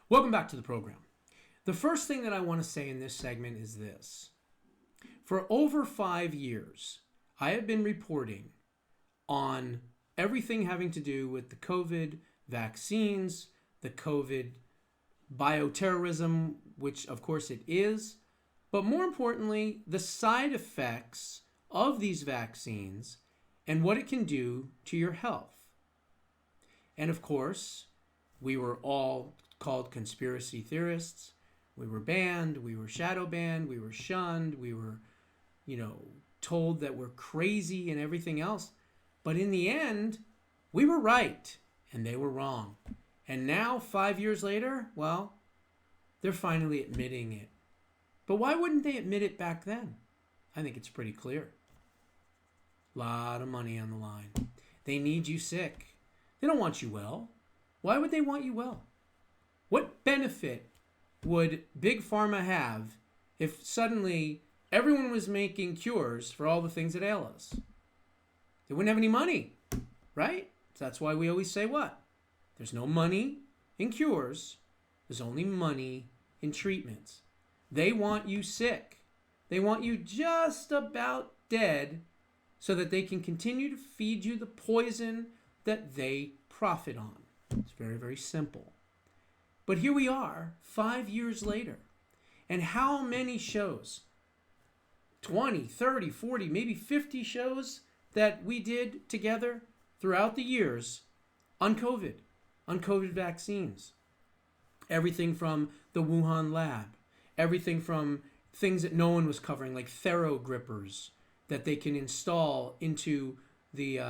Welcome back to the program. The first thing that I want to say in this segment is this. For over 5 years, I have been reporting on everything having to do with the COVID vaccines, the COVID bioterrorism, which of course it is, but more importantly, the side effects of these vaccines and what it can do to your health. And of course, we were all called conspiracy theorists. We were banned, we were shadow banned, we were shunned, we were, told that we're crazy and everything else. But in the end, we were right and they were wrong. And now, 5 years later, well, they're finally admitting it. But why wouldn't they admit it back then? I think it's pretty clear. A lot of money on the line. They need you sick. They don't want you well. Why would they want you well? What benefit would Big Pharma have if suddenly everyone was making cures for all the things that ail us? They wouldn't have any money, right? So that's why we always say what? There's no money in cures. There's only money in treatments. They want you sick. They want you just about dead so that they can continue to feed you the poison that they profit on. It's very, very simple. But here we are, 5 years later. And how many shows? 20, 30, 40, maybe 50 shows that we did together throughout the years on COVID vaccines. Everything from the Wuhan lab, everything from things that no one was covering, like TheroGrippers that they can install into the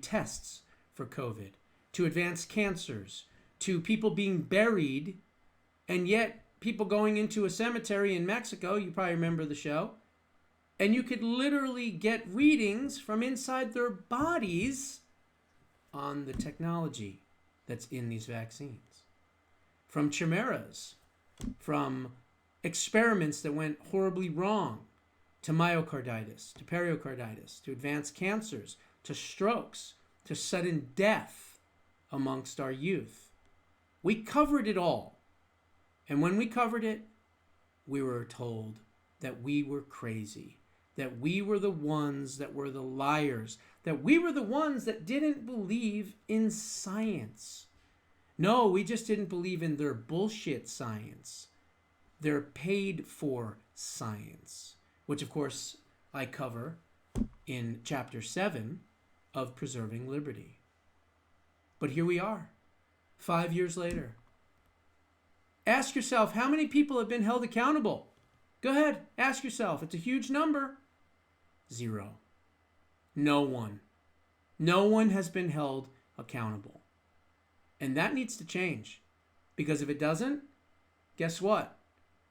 tests for COVID, to advanced cancers, to people being buried, and yet people going into a cemetery in Mexico, you probably remember the show, and you could literally get readings from inside their bodies on the technology that's in these vaccines. From chimeras, from experiments that went horribly wrong, to myocarditis, to pericarditis, to advanced cancers, to strokes, to sudden death amongst our youth. We covered it all. And when we covered it, we were told that we were crazy, that we were the ones that were the liars, that we were the ones that didn't believe in science. No, we just didn't believe in their bullshit science. Their paid for science, which of course I cover in chapter 7 of Preserving Liberty. But here we are, 5 years later. Ask yourself, how many people have been held accountable? Go ahead, ask yourself. It's a huge number. 0. No one. No one has been held accountable. And that needs to change. Because if it doesn't, guess what?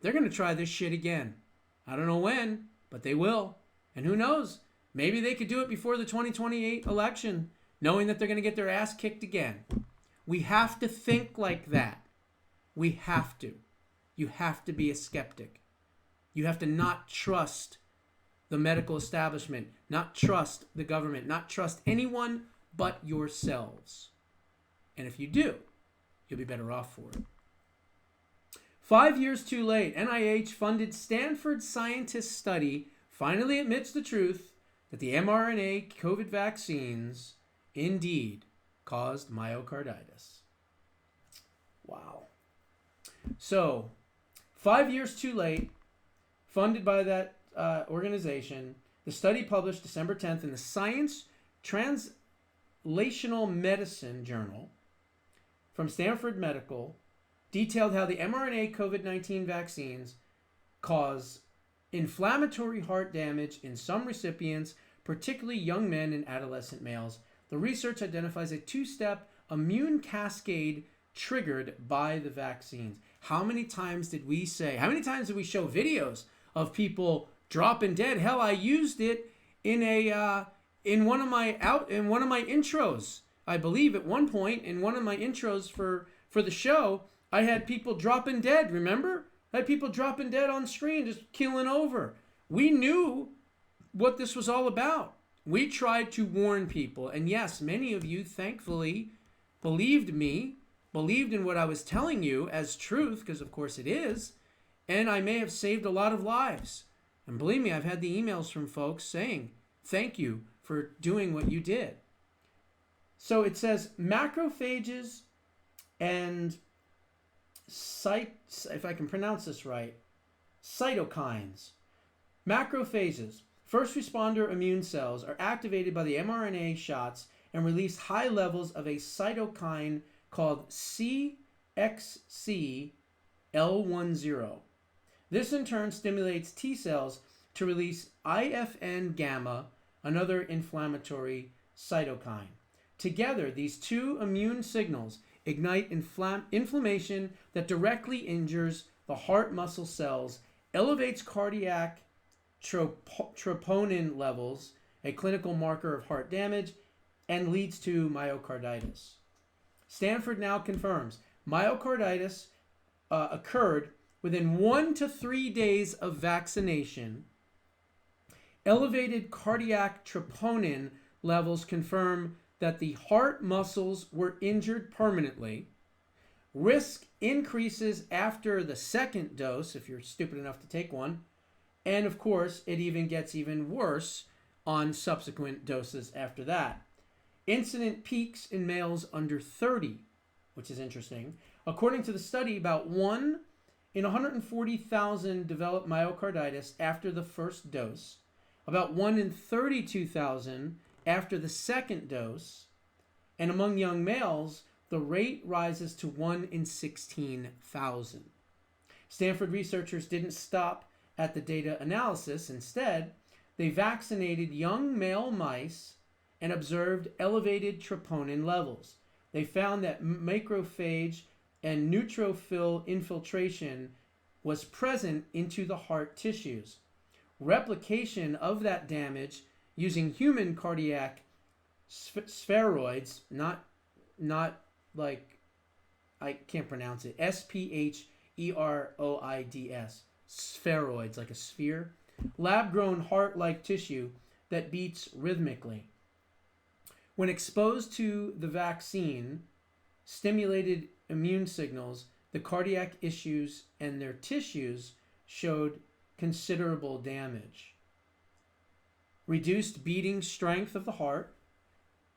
They're going to try this shit again. I don't know when, but they will. And who knows? Maybe they could do it before the 2028 election, knowing that they're going to get their ass kicked again. We have to think like that. We have to. You have to be a skeptic. You have to not trust the medical establishment, not trust the government, not trust anyone but yourselves. And if you do, you'll be better off for it. 5 years too late, NIH-funded Stanford scientist study finally admits the truth that the mRNA COVID vaccines indeed caused myocarditis. Wow. So, 5 years too late, funded by that organization, the study published December 10th in the Science Translational Medicine Journal from Stanford Medical detailed how the mRNA COVID-19 vaccines cause inflammatory heart damage in some recipients, particularly young men and adolescent males. The research identifies a two-step immune cascade triggered by the vaccines. How many times did we show videos of people dropping dead? Hell, I used it in one of my intros. I believe at one point in one of my intros for the show, I had people dropping dead, remember? I had people dropping dead on screen, just keeling over. We knew what this was all about. We tried to warn people. And yes, many of you, thankfully, believed me believed in what I was telling you as truth, because of course it is, and I may have saved a lot of lives. And believe me, I've had the emails from folks saying, thank you for doing what you did. So it says macrophages and if I can pronounce this right, cytokines. Macrophages, first responder immune cells, are activated by the mRNA shots and release high levels of a cytokine called CXCL10. This in turn stimulates T cells to release IFN gamma, another inflammatory cytokine. Together, these two immune signals ignite inflammation that directly injures the heart muscle cells, elevates cardiac troponin levels, a clinical marker of heart damage, and leads to myocarditis. Stanford now confirms myocarditis occurred within 1 to 3 days of vaccination. Elevated cardiac troponin levels confirm that the heart muscles were injured permanently. Risk increases after the second dose, if you're stupid enough to take one. And of course, it even gets even worse on subsequent doses after that. Incident peaks in males under 30, which is interesting. According to the study, about 1 in 140,000 developed myocarditis after the first dose, about 1 in 32,000 after the second dose, and among young males, the rate rises to 1 in 16,000. Stanford researchers didn't stop at the data analysis. Instead, they vaccinated young male mice and observed elevated troponin levels. They found that macrophage and neutrophil infiltration was present into the heart tissues. Replication of that damage using human cardiac spheroids, not like, I can't pronounce it, spheroids, spheroids, like a sphere, lab-grown heart-like tissue that beats rhythmically. When exposed to the vaccine, stimulated immune signals, the cardiac issues and their tissues showed considerable damage. Reduced beating strength of the heart,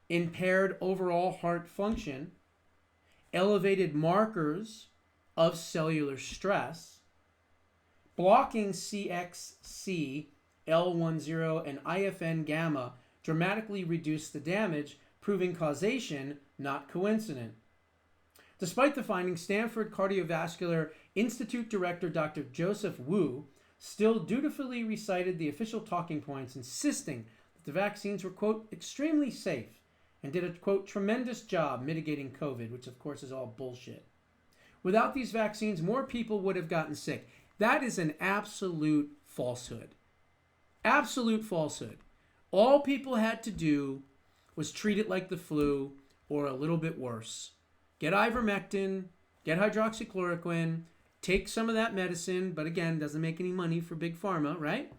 impaired overall heart function, elevated markers of cellular stress, blocking CXCL10 and IFN gamma dramatically reduced the damage, proving causation, not coincident. Despite the findings, Stanford Cardiovascular Institute Director Dr. Joseph Wu still dutifully recited the official talking points, insisting that the vaccines were, quote, extremely safe and did a, quote, tremendous job mitigating COVID, which of course is all bullshit. Without these vaccines, more people would have gotten sick. That is an absolute falsehood. Absolute falsehood. All people had to do was treat it like the flu or a little bit worse. Get ivermectin, get hydroxychloroquine, take some of that medicine, but again, doesn't make any money for Big Pharma, right?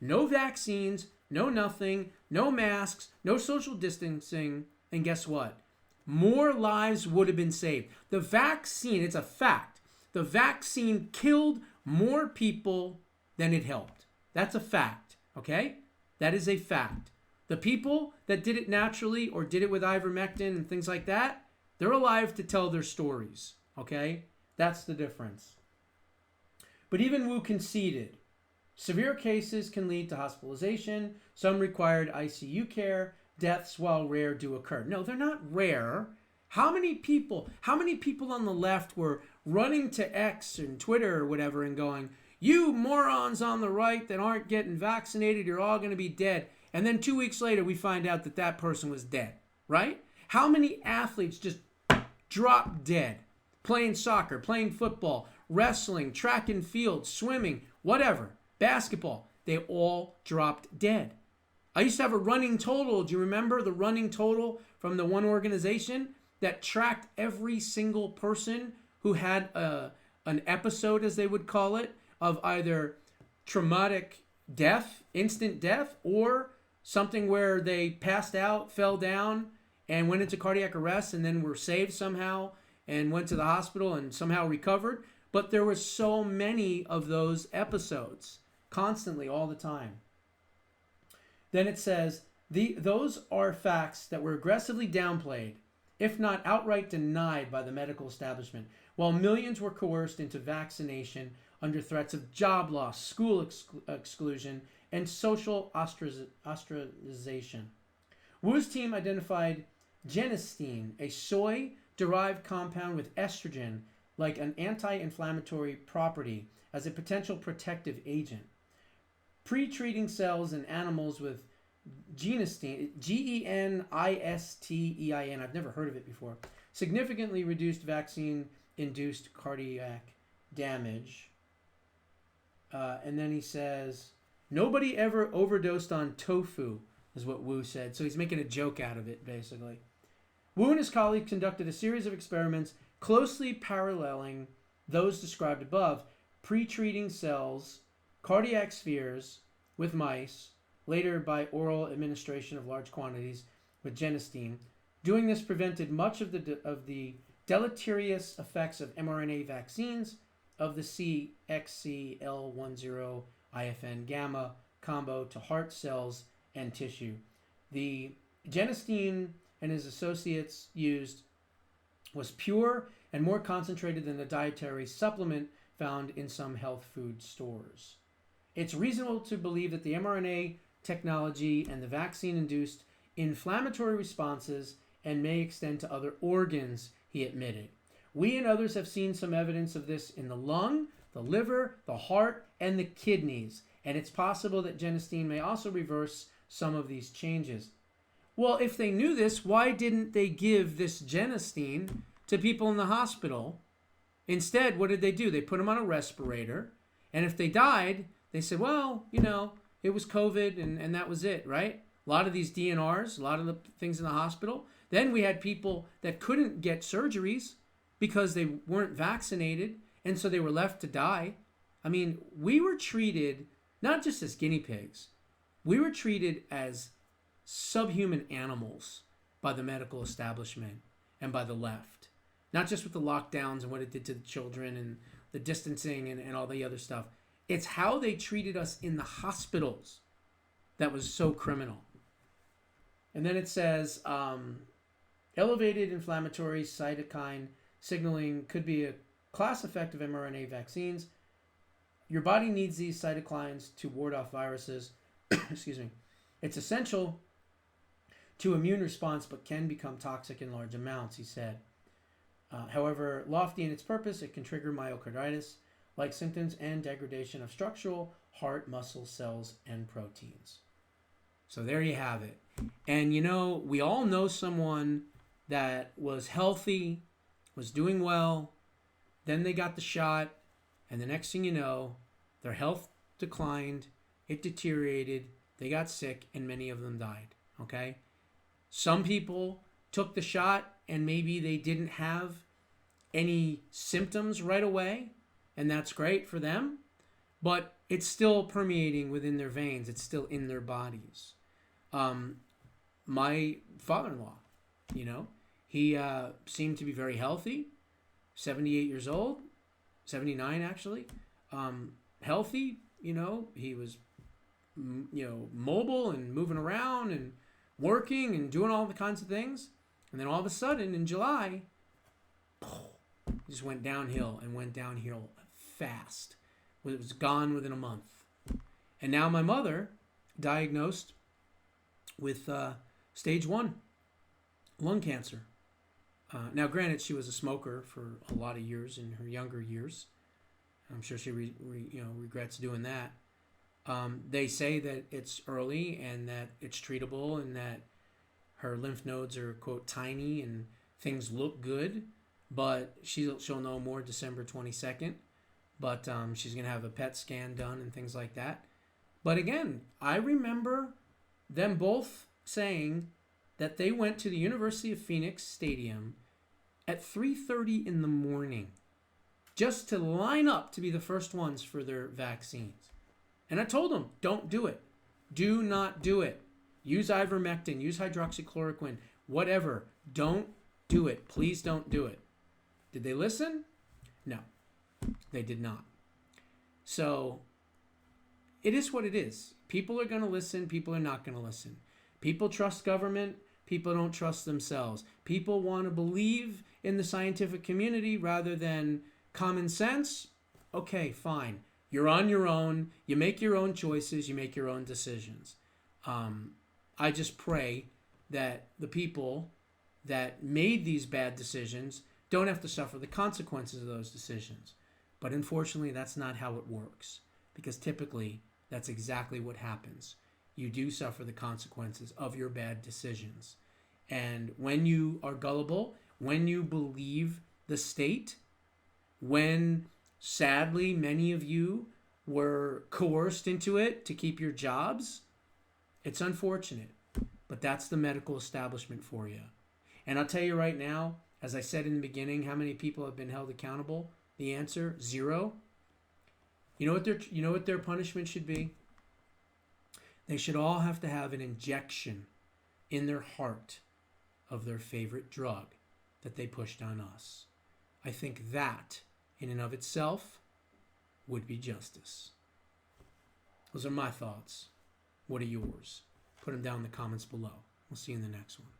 No vaccines, no nothing, no masks, no social distancing, and guess what? More lives would have been saved. The vaccine, it's a fact. The vaccine killed more people than it helped. That's a fact, okay? That is a fact. The people that did it naturally or did it with ivermectin and things like that, they're alive to tell their stories, okay? That's the difference. But even Wu conceded. Severe cases can lead to hospitalization. Some required ICU care. Deaths, while rare, do occur. No, they're not rare. How many people on the left were running to X and Twitter or whatever and going, you morons on the right that aren't getting vaccinated, you're all going to be dead. And then 2 weeks later, we find out that that person was dead, right? How many athletes just dropped dead? Playing soccer, playing football, wrestling, track and field, swimming, whatever, basketball. They all dropped dead. I used to have a running total. Do you remember the running total from the one organization that tracked every single person who had an episode, as they would call it, of either traumatic death, instant death, or something where they passed out, fell down, and went into cardiac arrest and then were saved somehow and went to the hospital and somehow recovered. But there were so many of those episodes, constantly, all the time. Then it says, those are facts that were aggressively downplayed, if not outright denied by the medical establishment, while millions were coerced into vaccination under threats of job loss, school exclusion, and social ostracization. Wu's team identified genistein, a soy-derived compound with estrogen, like an anti-inflammatory property, as a potential protective agent. Pre-treating cells in animals with genistein, Genistein, I've never heard of it before, significantly reduced vaccine-induced cardiac damage. And then he says, nobody ever overdosed on tofu, is what Wu said. So he's making a joke out of it, basically. Wu and his colleagues conducted a series of experiments closely paralleling those described above, pre-treating cells, cardiac spheres with mice, later by oral administration of large quantities with genistein. Doing this prevented much of the deleterious effects of mRNA vaccines of the CXCL10-IFN gamma combo to heart cells and tissue. The genistein and his associates used was pure and more concentrated than the dietary supplement found in some health food stores. It's reasonable to believe that the mRNA technology and the vaccine-induced inflammatory responses and may extend to other organs, he admitted. We and others have seen some evidence of this in the lung, the liver, the heart, and the kidneys, and it's possible that genistein may also reverse some of these changes. Well, if they knew this, why didn't they give this genistein to people in the hospital? Instead, what did they do? They put them on a respirator, and if they died, they said, well, it was COVID and that was it, right? A lot of these DNRs, a lot of the things in the hospital. Then we had people that couldn't get surgeries because they weren't vaccinated, and so they were left to die. I mean, we were treated not just as guinea pigs. We were treated as subhuman animals by the medical establishment and by the left. Not just with the lockdowns and what it did to the children and the distancing and all the other stuff. It's how they treated us in the hospitals that was so criminal. And then it says, elevated inflammatory cytokine signaling could be a class effect of mRNA vaccines. Your body needs these cytokines to ward off viruses. Excuse me. It's essential to immune response, but can become toxic in large amounts, he said. However, lofty in its purpose, it can trigger myocarditis-like symptoms and degradation of structural heart muscle cells and proteins. So there you have it. And we all know someone that was healthy, was doing well, then they got the shot, and the next thing you know, their health declined, it deteriorated, they got sick, and many of them died, okay? Some people took the shot and maybe they didn't have any symptoms right away, and that's great for them, but it's still permeating within their veins. It's still in their bodies. My father-in-law, he seemed to be very healthy, 78 years old, 79 actually, healthy, he was, mobile and moving around and working and doing all the kinds of things. And then all of a sudden in July, he just went downhill fast. It was gone within a month. And now my mother, diagnosed with stage 1 lung cancer. Now, granted, she was a smoker for a lot of years in her younger years. I'm sure she regrets doing that. They say that it's early and that it's treatable and that her lymph nodes are, quote, tiny and things look good, but she'll know more December 22nd. But she's going to have a PET scan done and things like that. But again, I remember them both saying that they went to the University of Phoenix Stadium at 3:30 in the morning just to line up to be the first ones for their vaccines. And I told them, don't do it. Do not do it. Use ivermectin, use hydroxychloroquine, whatever. Don't do it. Please don't do it. Did they listen? No, they did not. So it is what it is. People are going to listen. People are not going to listen. People trust government. People don't trust themselves. People want to believe in the scientific community rather than common sense. Okay, fine. You're on your own. You make your own choices. You make your own decisions. I just pray that the people that made these bad decisions don't have to suffer the consequences of those decisions. But unfortunately, that's not how it works, because typically that's exactly what happens. You do suffer the consequences of your bad decisions. And when you are gullible, when you believe the state, when sadly many of you were coerced into it to keep your jobs, it's unfortunate. But that's the medical establishment for you. And I'll tell you right now, as I said in the beginning, how many people have been held accountable? The answer, 0. You know what their punishment should be? They should all have to have an injection in their heart of their favorite drug that they pushed on us. I think that, in and of itself, would be justice. Those are my thoughts. What are yours? Put them down in the comments below. We'll see you in the next one.